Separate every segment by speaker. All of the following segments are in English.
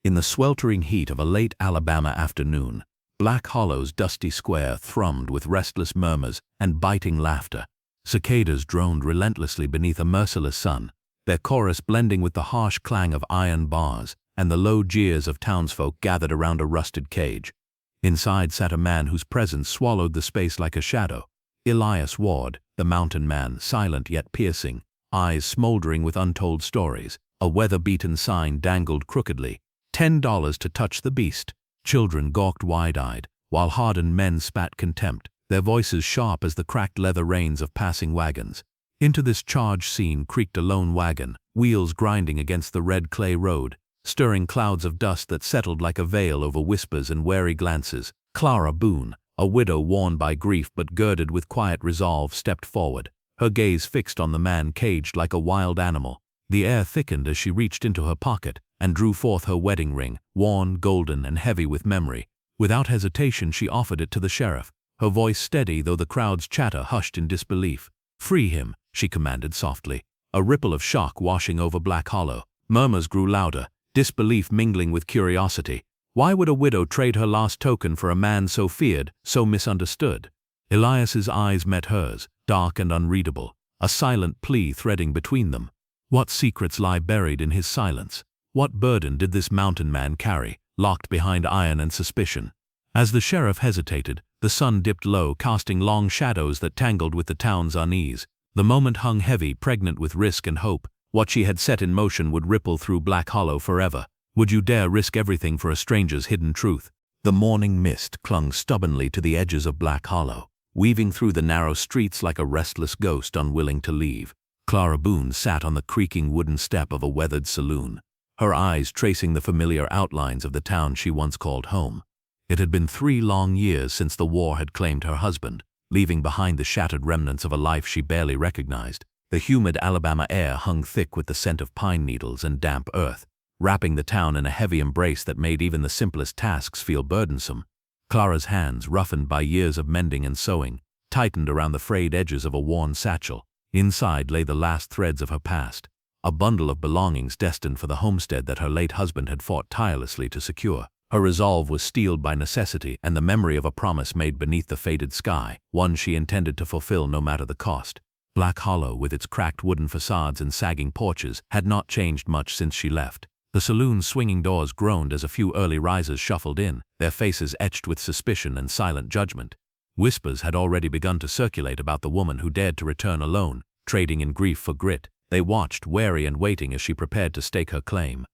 Speaker 1: In the sweltering heat of a late Alabama afternoon, Black Hollow's dusty square thrummed with restless murmurs and biting laughter. Cicadas droned relentlessly beneath a merciless sun, their chorus blending with the harsh clang of iron bars and the low jeers of townsfolk gathered around a rusted cage. Inside sat a man whose presence swallowed the space like a shadow. Elias Ward, the mountain man, silent yet piercing, eyes smoldering with untold stories. A weather-beaten sign dangled crookedly, $10 to touch the beast. Children gawked wide-eyed, while hardened men spat contempt, their voices sharp as the cracked leather reins of passing wagons. Into this charged scene creaked a lone wagon, wheels grinding against the red clay road, stirring clouds of dust that settled like a veil over whispers and wary glances. Clara Boone, a widow worn by grief but girded with quiet resolve, stepped forward, her gaze fixed on the man caged like a wild animal. The air thickened as she reached into her pocket and drew forth her wedding ring, worn, golden, and heavy with memory. Without hesitation she offered it to the sheriff, her voice steady though the crowd's chatter hushed in disbelief. "Free him," she commanded softly, a ripple of shock washing over Black Hollow. Murmurs grew louder, disbelief mingling with curiosity. Why would a widow trade her last token for a man so feared, so misunderstood? Elias's eyes met hers, dark and unreadable, a silent plea threading between them. What secrets lie buried in his silence? What burden did this mountain man carry, locked behind iron and suspicion? As the sheriff hesitated, the sun dipped low, casting long shadows that tangled with the town's unease. The moment hung heavy, pregnant with risk and hope. What she had set in motion would ripple through Black Hollow forever. Would you dare risk everything for a stranger's hidden truth? The morning mist clung stubbornly to the edges of Black Hollow, weaving through the narrow streets like a restless ghost unwilling to leave. Clara Boone sat on the creaking wooden step of a weathered saloon, her eyes tracing the familiar outlines of the town she once called home. It had been 3 long years since the war had claimed her husband, leaving behind the shattered remnants of a life she barely recognized. The humid Alabama air hung thick with the scent of pine needles and damp earth, wrapping the town in a heavy embrace that made even the simplest tasks feel burdensome. Clara's hands, roughened by years of mending and sewing, tightened around the frayed edges of a worn satchel. Inside lay the last threads of her past, a bundle of belongings destined for the homestead that her late husband had fought tirelessly to secure. Her resolve was steeled by necessity and the memory of a promise made beneath the faded sky, one she intended to fulfill no matter the cost. Black Hollow, with its cracked wooden facades and sagging porches, had not changed much since she left. The saloon's swinging doors groaned as a few early risers shuffled in, their faces etched with suspicion and silent judgment. Whispers had already begun to circulate about the woman who dared to return alone, trading in grief for grit. They watched, wary and waiting as she prepared to stake her claim.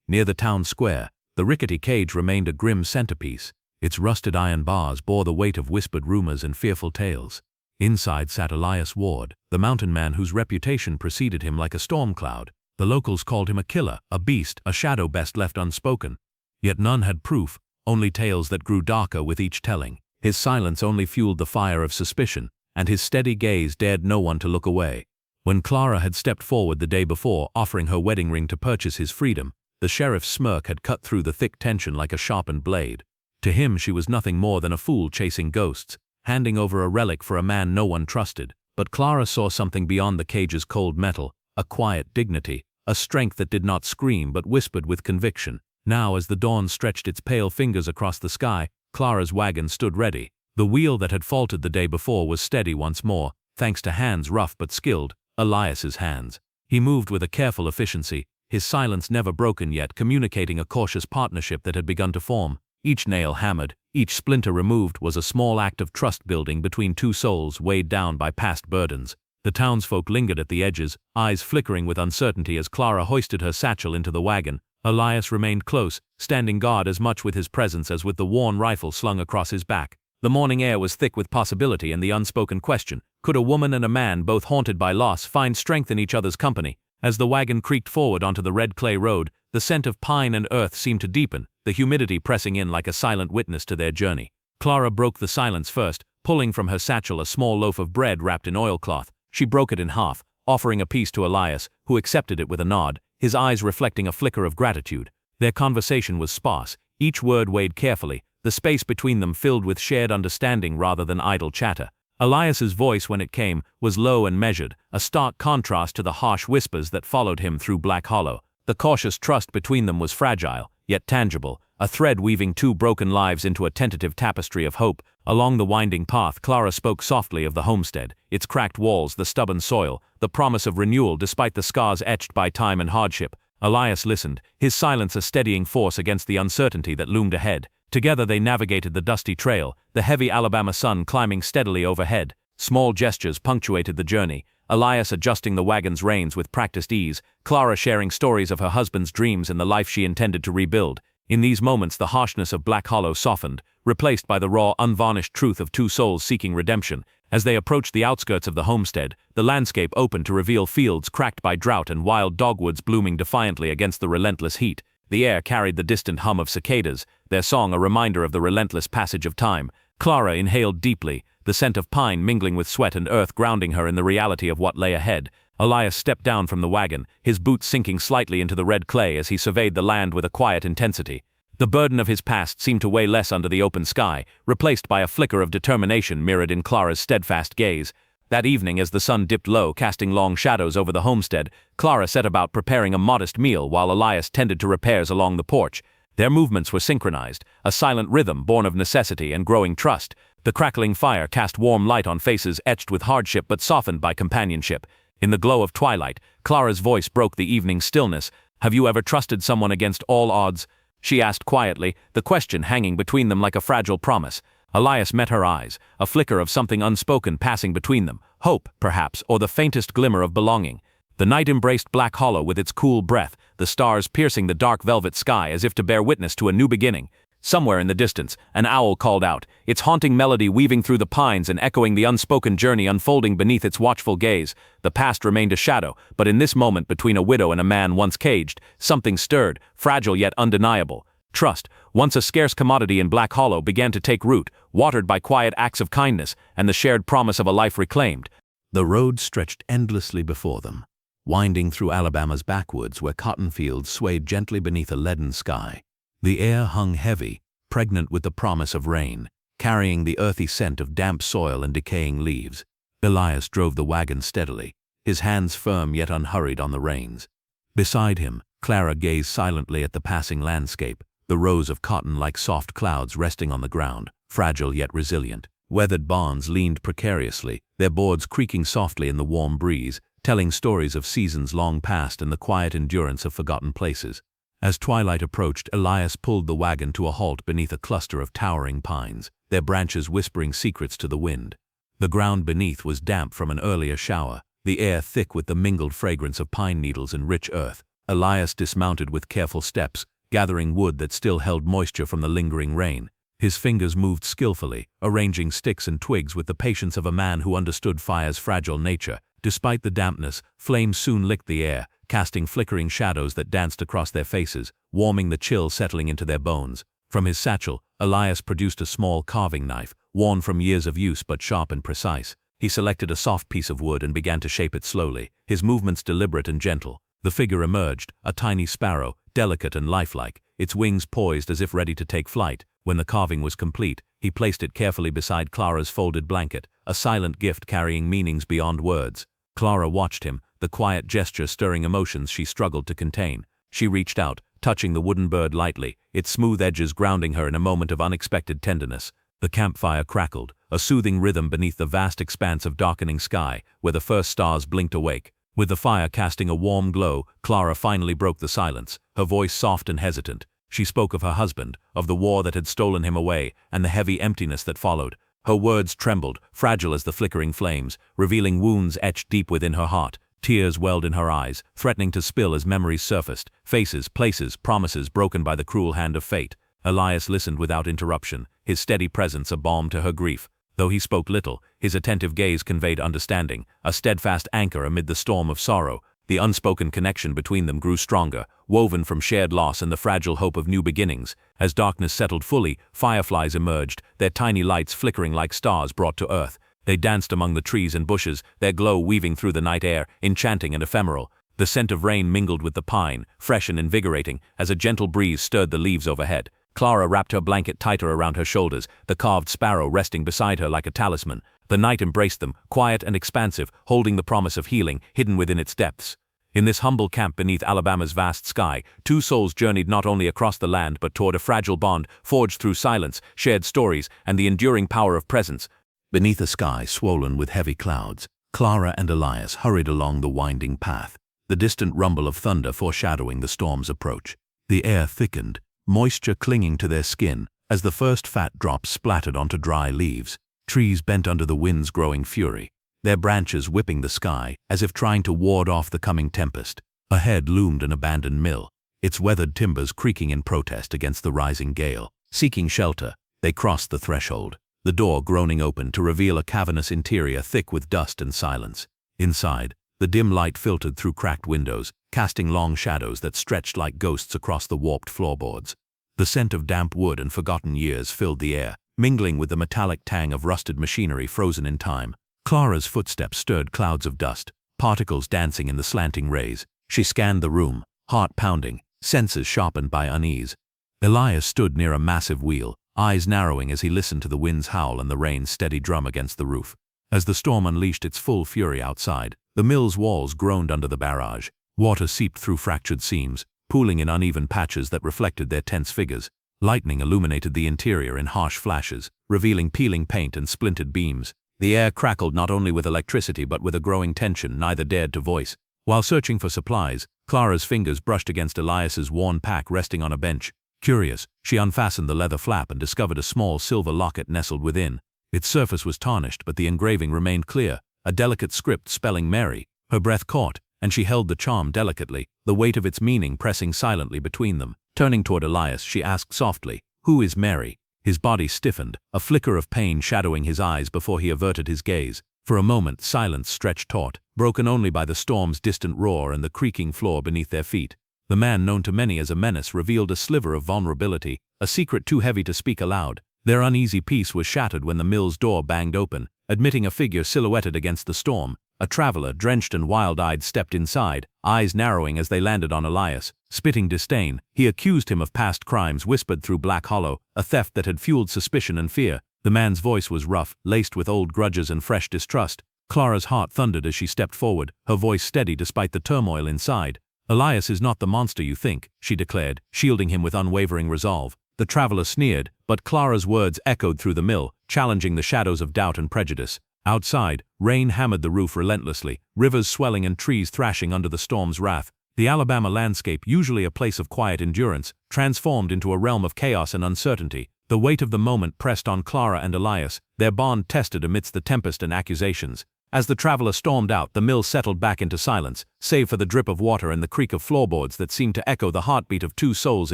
Speaker 1: Near the town square, the rickety cage remained a grim centerpiece. Its rusted iron bars bore the weight of whispered rumors and fearful tales. Inside sat Elias Ward, the mountain man whose reputation preceded him like a storm cloud. The locals called him a killer, a beast, a shadow best left unspoken. Yet none had proof, only tales that grew darker with each telling. His silence only fueled the fire of suspicion, and his steady gaze dared no one to look away. When Clara had stepped forward the day before, offering her wedding ring to purchase his freedom, the sheriff's smirk had cut through the thick tension like a sharpened blade. To him she was nothing more than a fool chasing ghosts, handing over a relic for a man no one trusted. But Clara saw something beyond the cage's cold metal, a quiet dignity, a strength that did not scream but whispered with conviction. Now, as the dawn stretched its pale fingers across the sky, Clara's wagon stood ready. The wheel that had faltered the day before was steady once more, thanks to hands rough but skilled, Elias's hands. He moved with a careful efficiency, his silence never broken yet communicating a cautious partnership that had begun to form. Each nail hammered, each splinter removed was a small act of trust building between two souls weighed down by past burdens. The townsfolk lingered at the edges, eyes flickering with uncertainty as Clara hoisted her satchel into the wagon. Elias remained close, standing guard as much with his presence as with the worn rifle slung across his back. The morning air was thick with possibility and the unspoken question: could a woman and a man, both haunted by loss, find strength in each other's company? As the wagon creaked forward onto the red clay road, the scent of pine and earth seemed to deepen, the humidity pressing in like a silent witness to their journey. Clara broke the silence first, pulling from her satchel a small loaf of bread wrapped in oilcloth. She broke it in half, offering a piece to Elias, who accepted it with a nod, his eyes reflecting a flicker of gratitude. Their conversation was sparse, each word weighed carefully, the space between them filled with shared understanding rather than idle chatter. Elias's voice, when it came, was low and measured, a stark contrast to the harsh whispers that followed him through Black Hollow. The cautious trust between them was fragile,
Speaker 2: yet tangible, a thread weaving two broken lives into a tentative tapestry of hope. Along the winding path, Clara spoke softly of the homestead, its cracked walls, the stubborn soil, the promise of renewal despite the scars etched by time and hardship. Elias listened, his silence a steadying force against the uncertainty that loomed ahead. Together they navigated the dusty trail, the heavy Alabama sun climbing steadily overhead. Small gestures punctuated the journey, Elias adjusting the wagon's reins with practiced ease, Clara sharing stories of her husband's dreams and the life she intended to rebuild. In these moments the harshness of Black Hollow softened, replaced by the raw, unvarnished truth of two souls seeking redemption. As they approached the outskirts of the homestead, the landscape opened to reveal fields cracked by drought and wild dogwoods blooming defiantly against the relentless heat. The air carried the distant hum of cicadas, their song a reminder of the relentless passage of time. Clara inhaled deeply, the scent of pine mingling with sweat and earth grounding her in the reality of what lay ahead. Elias stepped down from the wagon, his boots sinking slightly into the red clay as he surveyed the land with a quiet intensity. The burden of his past seemed to weigh less under the open sky, replaced by a flicker of determination mirrored in Clara's steadfast gaze. That evening, as the sun dipped low, casting long shadows over the homestead, Clara set about preparing a modest meal while Elias tended to repairs along the porch. Their movements were synchronized, a silent rhythm born of necessity and growing trust. The crackling fire cast warm light on faces etched with hardship but softened by companionship. In the glow of twilight, Clara's voice broke the evening stillness. "Have you ever trusted someone against all odds?" she asked quietly, the question hanging between them like a fragile promise. Elias met her eyes, a flicker of something unspoken passing between them, hope, perhaps, or the faintest glimmer of belonging. The night embraced Black Hollow with its cool breath, the stars piercing the dark velvet sky as if to bear witness to a new beginning. Somewhere in the distance, an owl called out, its haunting melody weaving through the pines and echoing the unspoken journey unfolding beneath its watchful gaze. The past remained a shadow, but in this moment between a widow and a man once caged, something stirred, fragile yet undeniable. Trust, once a scarce commodity in Black Hollow, began to take root, watered by quiet acts of kindness and the shared promise of a life reclaimed.
Speaker 1: The road stretched endlessly before them, winding through Alabama's backwoods where cotton fields swayed gently beneath a leaden sky. The air hung heavy, pregnant with the promise of rain, carrying the earthy scent of damp soil and decaying leaves. Elias drove the wagon steadily, his hands firm yet unhurried on the reins. Beside him, Clara gazed silently at the passing landscape, the rows of cotton like soft clouds resting on the ground, fragile yet resilient. Weathered barns leaned precariously, their boards creaking softly in the warm breeze, telling stories of seasons long past and the quiet endurance of forgotten places. As twilight approached, Elias pulled the wagon to a halt beneath a cluster of towering pines, their branches whispering secrets to the wind. The ground beneath was damp from an earlier shower, the air thick with the mingled fragrance of pine needles and rich earth. Elias dismounted with careful steps, gathering wood that still held moisture from the lingering rain. His fingers moved skillfully, arranging sticks and twigs with the patience of a man who understood fire's fragile nature. Despite the dampness, flames soon licked the air, casting flickering shadows that danced across their faces, warming the chill settling into their bones. From his satchel, Elias produced a small carving knife, worn from years of use but sharp and precise. He selected a soft piece of wood and began to shape it slowly, his movements deliberate and gentle. The figure emerged, a tiny sparrow, delicate and lifelike, its wings poised as if ready to take flight. When the carving was complete, he placed it carefully beside Clara's folded blanket, a silent gift carrying meanings beyond words. Clara watched him, the quiet gesture stirring emotions she struggled to contain. She reached out, touching the wooden bird lightly, its smooth edges grounding her in a moment of unexpected tenderness. The campfire crackled, a soothing rhythm beneath the vast expanse of darkening sky, where the first stars blinked awake. With the fire casting a warm glow, Clara finally broke the silence, her voice soft and hesitant. She spoke of her husband, of the war that had stolen him away, and the heavy emptiness that followed. Her words trembled, fragile as the flickering flames, revealing wounds etched deep within her heart. Tears welled in her eyes, threatening to spill as memories surfaced, faces, places, promises broken by the cruel hand of fate. Elias listened without interruption, his steady presence a balm to her grief. Though he spoke little, his attentive gaze conveyed understanding, a steadfast anchor amid the storm of sorrow. The unspoken connection between them grew stronger, woven from shared loss and the fragile hope of new beginnings. As darkness settled fully, fireflies emerged, their tiny lights flickering like stars brought to earth. They danced among the trees and bushes, their glow weaving through the night air, enchanting and ephemeral. The scent of rain mingled with the pine, fresh and invigorating, as a gentle breeze stirred the leaves overhead. Clara wrapped her blanket tighter around her shoulders, the carved sparrow resting beside her like a talisman. The night embraced them, quiet and expansive, holding the promise of healing hidden within its depths.
Speaker 2: In this humble camp beneath Alabama's vast sky, two souls journeyed not only across the land but toward a fragile bond forged through silence, shared stories, and the enduring power of presence.
Speaker 1: Beneath a sky swollen with heavy clouds, Clara and Elias hurried along the winding path, the distant rumble of thunder foreshadowing the storm's approach. The air thickened, moisture clinging to their skin as the first fat drops splattered onto dry leaves. Trees bent under the wind's growing fury, their branches whipping the sky as if trying to ward off the coming tempest. Ahead loomed an abandoned mill, its weathered timbers creaking in protest against the rising gale. Seeking shelter, they crossed the threshold, the door groaning open to reveal a cavernous interior thick with dust and silence. Inside, the dim light filtered through cracked windows, casting long shadows that stretched like ghosts across the warped floorboards. The scent of damp wood and forgotten years filled the air, mingling with the metallic tang of rusted machinery frozen in time. Clara's footsteps stirred clouds of dust, particles dancing in the slanting rays. She scanned the room, heart pounding, senses sharpened by unease. Elias stood near a massive wheel, eyes narrowing as he listened to the wind's howl and the rain's steady drum against the roof. As the storm unleashed its full fury outside, the mill's walls groaned under the barrage. Water seeped through fractured seams, pooling in uneven patches that reflected their tense figures. Lightning illuminated the interior in harsh flashes, revealing peeling paint and splintered beams. The air crackled not only with electricity but with a growing tension neither dared to voice. While searching for supplies, Clara's fingers brushed against Elias's worn pack resting on a bench. Curious, she unfastened the leather flap and discovered a small silver locket nestled within. Its surface was tarnished, but the engraving remained clear, a delicate script spelling Mary. Her breath caught, and she held the charm delicately, the weight of its meaning pressing silently between them. Turning toward Elias, she asked softly, "Who is Mary?" His body stiffened, a flicker of pain shadowing his eyes before he averted his gaze. For a moment, silence stretched taut, broken only by the storm's distant roar and the creaking floor beneath their feet. The man known to many as a menace revealed a sliver of vulnerability, a secret too heavy to speak aloud. Their uneasy peace was shattered when the mill's door banged open, admitting a figure silhouetted against the storm. A traveler, drenched and wild-eyed, stepped inside, eyes narrowing as they landed on Elias. Spitting disdain, he accused him of past crimes whispered through Black Hollow, a theft that had fueled suspicion and fear. The man's voice was rough, laced with old grudges and fresh distrust. Clara's heart thundered as she stepped forward, her voice steady despite the turmoil inside. "Elias is not the monster you think," she declared, shielding him with unwavering resolve. The traveler sneered, but Clara's words echoed through the mill, challenging the shadows of doubt and prejudice. Outside, rain hammered the roof relentlessly, rivers swelling and trees thrashing under the storm's wrath. The Alabama landscape, usually a place of quiet endurance, transformed into a realm of chaos and uncertainty. The weight of the moment pressed on Clara and Elias, their bond tested amidst the tempest and accusations. As the traveler stormed out, the mill settled back into silence, save for the drip of water and the creak of floorboards that seemed to echo the heartbeat of two souls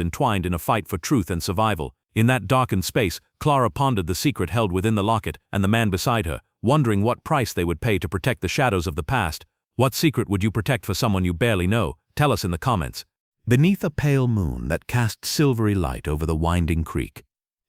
Speaker 1: entwined in a fight for truth and survival. In that darkened space, Clara pondered the secret held within the locket and the man beside her, wondering what price they would pay to protect the shadows of the past. What secret would you protect for someone you barely know? Tell us in the comments. Beneath a pale moon that cast silvery light over the winding creek,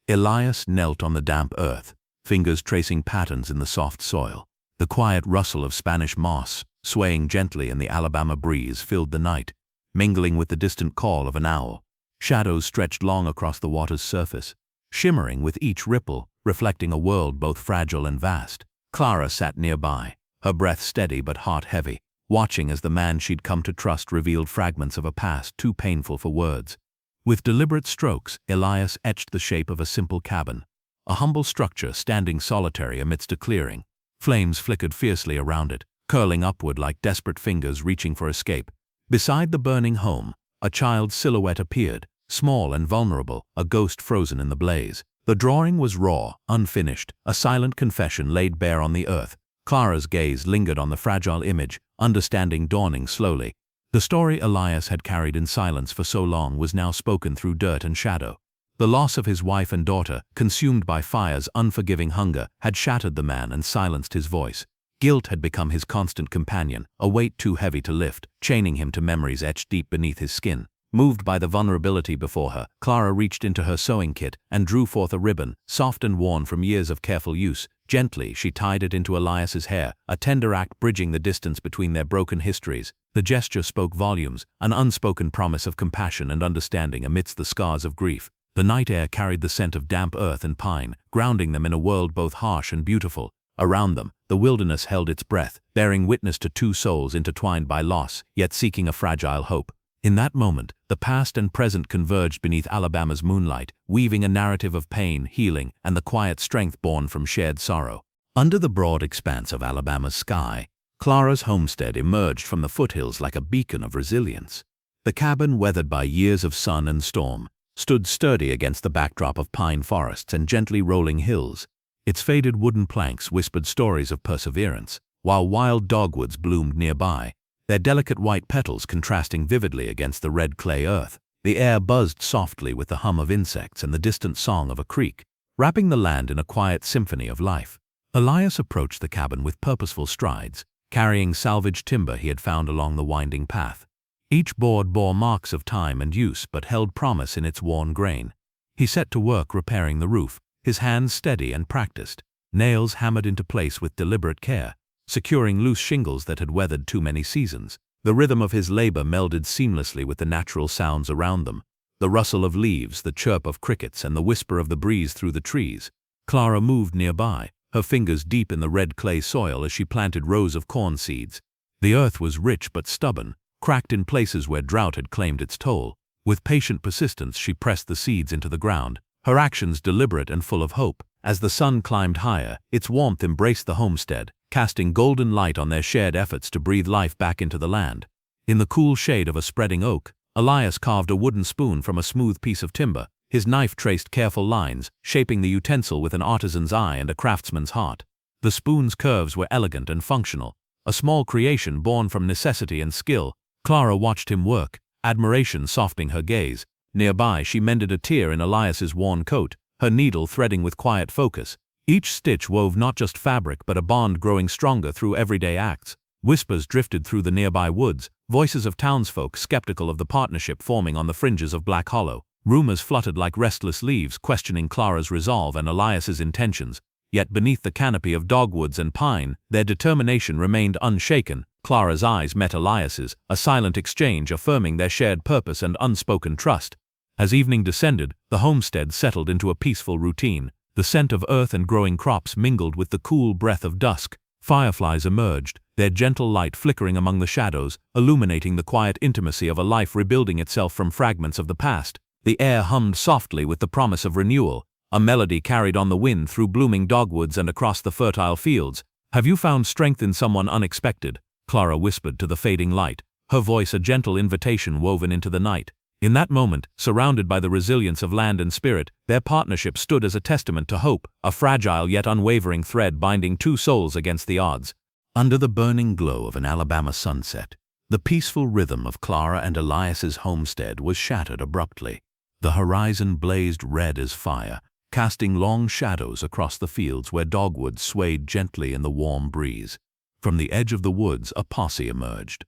Speaker 1: Elias knelt on the damp earth, fingers tracing patterns in the soft soil. The quiet rustle of Spanish moss, swaying gently in the Alabama breeze, filled the night, mingling with the distant call of an owl. Shadows stretched long across the water's surface, shimmering with each ripple, reflecting a world both fragile and vast. Clara sat nearby, her breath steady but heart heavy, watching as the man she'd come to trust revealed fragments of a past too painful for words. With deliberate strokes, Elias etched the shape of a simple cabin, a humble structure standing solitary amidst a clearing. Flames flickered fiercely around it, curling upward like desperate fingers reaching for escape. Beside the burning home, a child's silhouette appeared, small and vulnerable, a ghost frozen in the blaze. The drawing was raw, unfinished, a silent confession laid bare on the earth. Clara's gaze lingered on the fragile image, understanding dawning slowly. The story Elias had carried in silence for so long was now spoken through dirt and shadow. The loss of his wife and daughter, consumed by fire's unforgiving hunger, had shattered the man and silenced his voice. Guilt had become his constant companion, a weight too heavy to lift, chaining him to memories etched deep beneath his skin. Moved by the vulnerability before her, Clara reached into her sewing kit and drew forth a ribbon, soft and worn from years of careful use. Gently, she tied it into Elias's hair, a tender act bridging the distance between their broken histories. The gesture spoke volumes, an unspoken promise of compassion and understanding amidst the scars of grief. The night air carried the scent of damp earth and pine, grounding them in a world both harsh and beautiful. Around them, the wilderness held its breath, bearing witness to two souls intertwined by loss, yet seeking a fragile hope. In that moment, the past and present converged beneath Alabama's moonlight, weaving a narrative of pain, healing, and the quiet strength born from shared sorrow. Under the broad expanse of Alabama's sky, Clara's homestead emerged from the foothills like a beacon of resilience. The cabin, weathered by years of sun and storm, stood sturdy against the backdrop of pine forests and gently rolling hills. Its faded wooden planks whispered stories of perseverance, while wild dogwoods bloomed nearby, their delicate white petals contrasting vividly against the red clay earth. The air buzzed softly with the hum of insects and the distant song of a creek, wrapping the land in a quiet symphony of life. Elias approached the cabin with purposeful strides, carrying salvaged timber he had found along the winding path. Each board bore marks of time and use but held promise in its worn grain. He set to work repairing the roof, his hands steady and practiced, nails hammered into place with deliberate care, securing loose shingles that had weathered too many seasons. The rhythm of his labor melded seamlessly with the natural sounds around them, the rustle of leaves, the chirp of crickets, and the whisper of the breeze through the trees. Clara moved nearby, her fingers deep in the red clay soil as she planted rows of corn seeds. The earth was rich but stubborn, cracked in places where drought had claimed its toll. With patient persistence she pressed the seeds into the ground, her actions deliberate and full of hope. As the sun climbed higher, its warmth embraced the homestead, casting golden light on their shared efforts to breathe life back into the land. In the cool shade of a spreading oak, Elias carved a wooden spoon from a smooth piece of timber. His knife traced careful lines, shaping the utensil with an artisan's eye and a craftsman's heart. The spoon's curves were elegant and functional, a small creation born from necessity and skill. Clara watched him work, admiration softening her gaze. Nearby, she mended a tear in Elias's worn coat, her needle threading with quiet focus. Each stitch wove not just fabric but a bond growing stronger through everyday acts. Whispers drifted through the nearby woods, voices of townsfolk skeptical of the partnership forming on the fringes of Black Hollow. Rumors fluttered like restless leaves, questioning Clara's resolve and Elias's intentions. Yet beneath the canopy of dogwoods and pine, their determination remained unshaken. Clara's eyes met Elias's, a silent exchange affirming their shared purpose and unspoken trust. As evening descended, the homestead settled into a peaceful routine. The scent of earth and growing crops mingled with the cool breath of dusk. Fireflies emerged, their gentle light flickering among the shadows, illuminating the quiet intimacy of a life rebuilding itself from fragments of the past. The air hummed softly with the promise of renewal. A melody carried on the wind through blooming dogwoods and across the fertile fields. "Have you found strength in someone unexpected?" Clara whispered to the fading light, her voice a gentle invitation woven into the night. In that moment, surrounded by the resilience of land and spirit, their partnership stood as a testament to hope, a fragile yet unwavering thread binding two souls against the odds. Under the burning glow of an Alabama sunset, the peaceful rhythm of Clara and Elias's homestead was shattered abruptly. The horizon blazed red as fire, casting long shadows across the fields where dogwoods swayed gently in the warm breeze. From the edge of the woods, a posse emerged.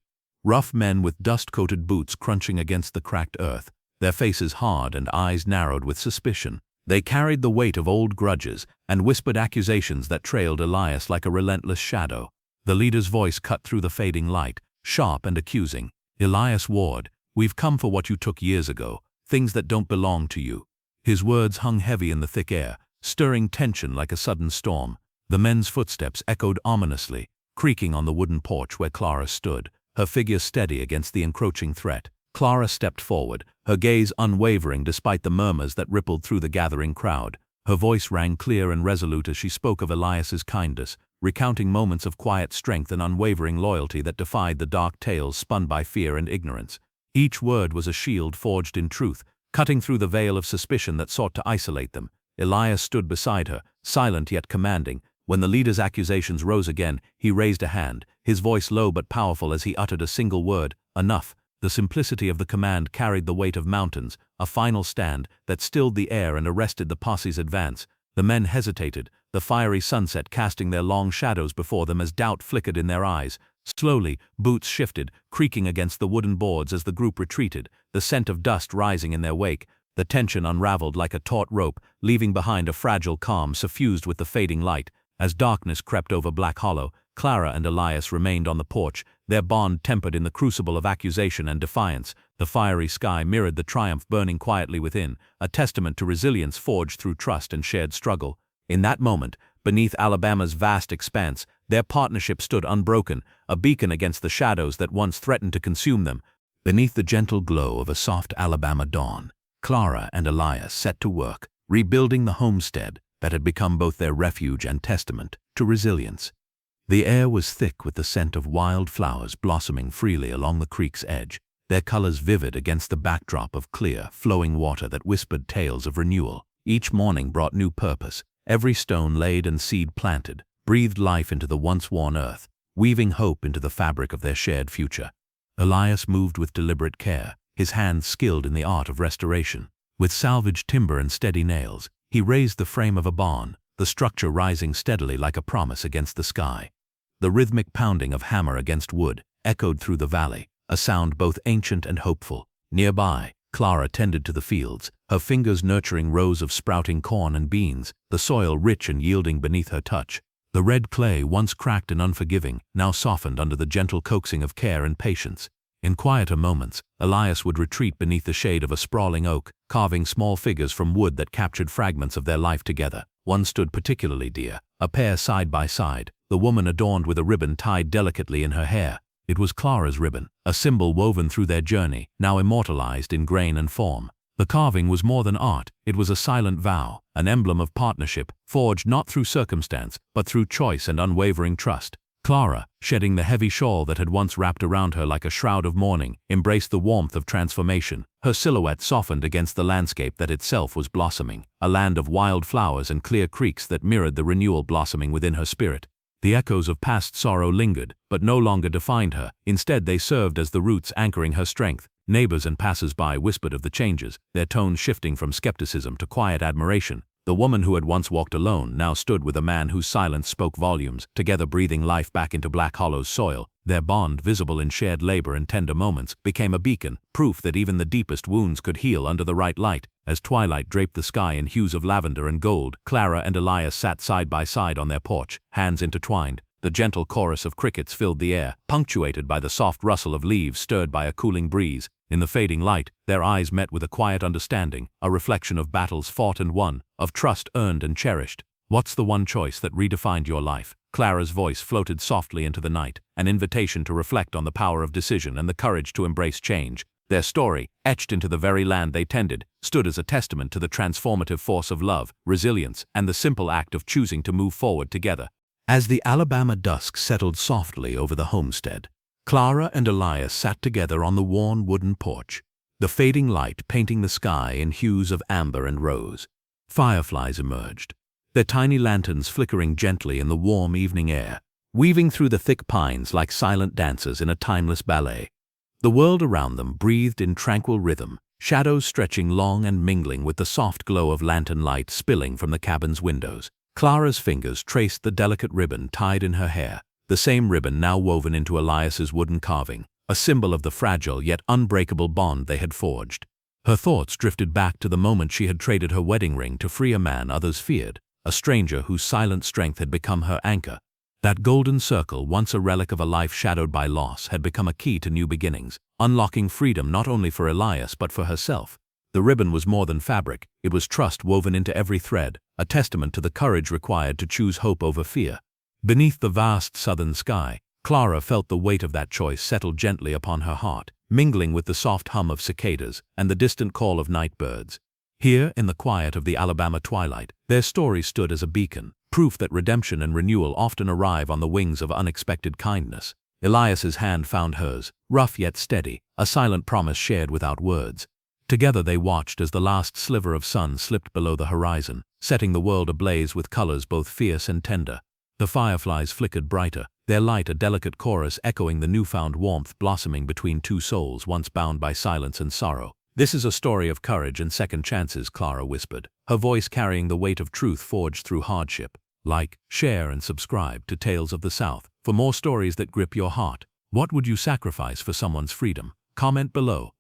Speaker 1: Rough men with dust-coated boots crunching against the cracked earth, their faces hard and eyes narrowed with suspicion. They carried the weight of old grudges and whispered accusations that trailed Elias like a relentless shadow. The leader's voice cut through the fading light, sharp and accusing. "Elias Ward, we've come for what you took years ago, things that don't belong to you." His words hung heavy in the thick air, stirring tension like a sudden storm. The men's footsteps echoed ominously, creaking on the wooden porch where Clara stood, her figure steady against the encroaching threat. Clara stepped forward, her gaze unwavering despite the murmurs that rippled through the gathering crowd. Her voice rang clear and resolute as she spoke of Elias's kindness, recounting moments of quiet strength and unwavering loyalty that defied the dark tales spun by fear and ignorance. Each word was a shield forged in truth, cutting through the veil of suspicion that sought to isolate them. Elias stood beside her, silent yet commanding. When the leader's accusations rose again, he raised a hand, his voice low but powerful as he uttered a single word: "Enough." The simplicity of the command carried the weight of mountains, a final stand that stilled the air and arrested the posse's advance. The men hesitated, the fiery sunset casting their long shadows before them as doubt flickered in their eyes. Slowly, boots shifted, creaking against the wooden boards as the group retreated, the scent of dust rising in their wake. The tension unraveled like a taut rope, leaving behind a fragile calm suffused with the fading light. As darkness crept over Black Hollow, Clara and Elias remained on the porch, their bond tempered in the crucible of accusation and defiance. The fiery sky mirrored the triumph burning quietly within, a testament to resilience forged through trust and shared struggle. In that moment, beneath Alabama's vast expanse,
Speaker 2: Their partnership stood unbroken, a beacon against the shadows that once threatened to consume them.
Speaker 1: Beneath the gentle glow of a soft Alabama dawn, Clara and Elias set to work, rebuilding the homestead that had become both their refuge and testament to resilience. The air was thick with the scent of wild flowers blossoming freely along the creek's edge, their colors vivid against the backdrop of clear, flowing water that whispered tales of renewal. Each morning brought new purpose. Every stone laid and seed planted breathed life into the once-worn earth, weaving hope into the fabric of their shared future. Elias moved with deliberate care, his hands skilled in the art of restoration. With salvaged timber and steady nails, he raised the frame of a barn, the structure rising steadily like a promise against the sky. The rhythmic pounding of hammer against wood echoed through the valley, a sound both ancient and hopeful. Nearby, Clara tended to the fields, her fingers nurturing rows of sprouting corn and beans, the soil rich and yielding beneath her touch. The red clay, once cracked and unforgiving, now softened under the gentle coaxing of care and patience. In quieter moments, Elias would retreat beneath the shade of a sprawling oak, carving small figures from wood that captured fragments of their life together. One stood particularly dear, a pair side by side, the woman adorned with a ribbon tied delicately in her hair. It was Clara's ribbon, a symbol woven through their journey, now immortalized in grain and form. The carving was more than art, it was a silent vow, an emblem of partnership, forged not through circumstance, but through choice and unwavering trust. Clara, shedding the heavy shawl that had once wrapped around her like a shroud of mourning, embraced the warmth of transformation. Her silhouette softened against the landscape that itself was blossoming, a land of wild flowers and clear creeks that mirrored the renewal blossoming within her spirit. The echoes of past sorrow lingered, but no longer defined her. Instead, they served as the roots anchoring her strength. Neighbors and passers-by whispered of the changes, their tones shifting from skepticism to quiet admiration. The woman who had once walked alone now stood with a man whose silence spoke volumes, together breathing life back into Black Hollow's soil. Their bond, visible in shared labor and tender moments, became a beacon, proof that even the deepest wounds could heal under the right light. As twilight draped the sky in hues of lavender and gold, Clara and Elias sat side by side on their porch, hands intertwined. The gentle chorus of crickets filled the air, punctuated by the soft rustle of leaves stirred by a cooling breeze. In the fading light, their eyes met with a quiet understanding, a reflection of battles fought and won, of trust earned and cherished. What's the one choice that redefined your life? Clara's voice floated softly into the night, an invitation to reflect on the power of decision and the courage to embrace change. Their story, etched into the very land they tended, stood as a testament to the transformative force of love, resilience, and the simple act of choosing to move forward together. As the Alabama dusk settled softly over the homestead, Clara and Elias sat together on the worn wooden porch, the fading light painting the sky in hues of amber and rose. Fireflies emerged, their tiny lanterns flickering gently in the warm evening air, weaving through the thick pines like silent dancers in a timeless ballet. The world around them breathed in tranquil rhythm, shadows stretching long and mingling with the soft glow of lantern light spilling from the cabin's windows. Clara's fingers traced the delicate ribbon tied in her hair, the same ribbon now woven into Elias's wooden carving, a symbol of the fragile yet unbreakable bond they had forged. Her thoughts drifted back to the moment she had traded her wedding ring to free a man others feared, a stranger whose silent strength had become her anchor. That golden circle, once a relic of a life shadowed by loss, had become a key to new beginnings, unlocking freedom not only for Elias but for herself. The ribbon was more than fabric, it was trust woven into every thread, a testament to the courage required to choose hope over fear. Beneath the vast southern sky, Clara felt the weight of that choice settle gently upon her heart, mingling with the soft hum of cicadas and the distant call of night birds. Here, in the quiet of the Alabama twilight, their story stood as a beacon, proof that redemption and renewal often arrive on the wings of unexpected kindness. Elias's hand found hers, rough yet steady, a silent promise shared without words. Together they watched as the last sliver of sun slipped below the horizon, setting the world ablaze with colors both fierce and tender. The fireflies flickered brighter, their light a delicate chorus echoing the newfound warmth blossoming between two souls once bound by silence and sorrow. "This is a story of courage and second chances," Clara whispered, her voice carrying the weight of truth forged through hardship. Like, share, and subscribe to Tales of the South for more stories that grip your heart. What would you sacrifice for someone's freedom? Comment below.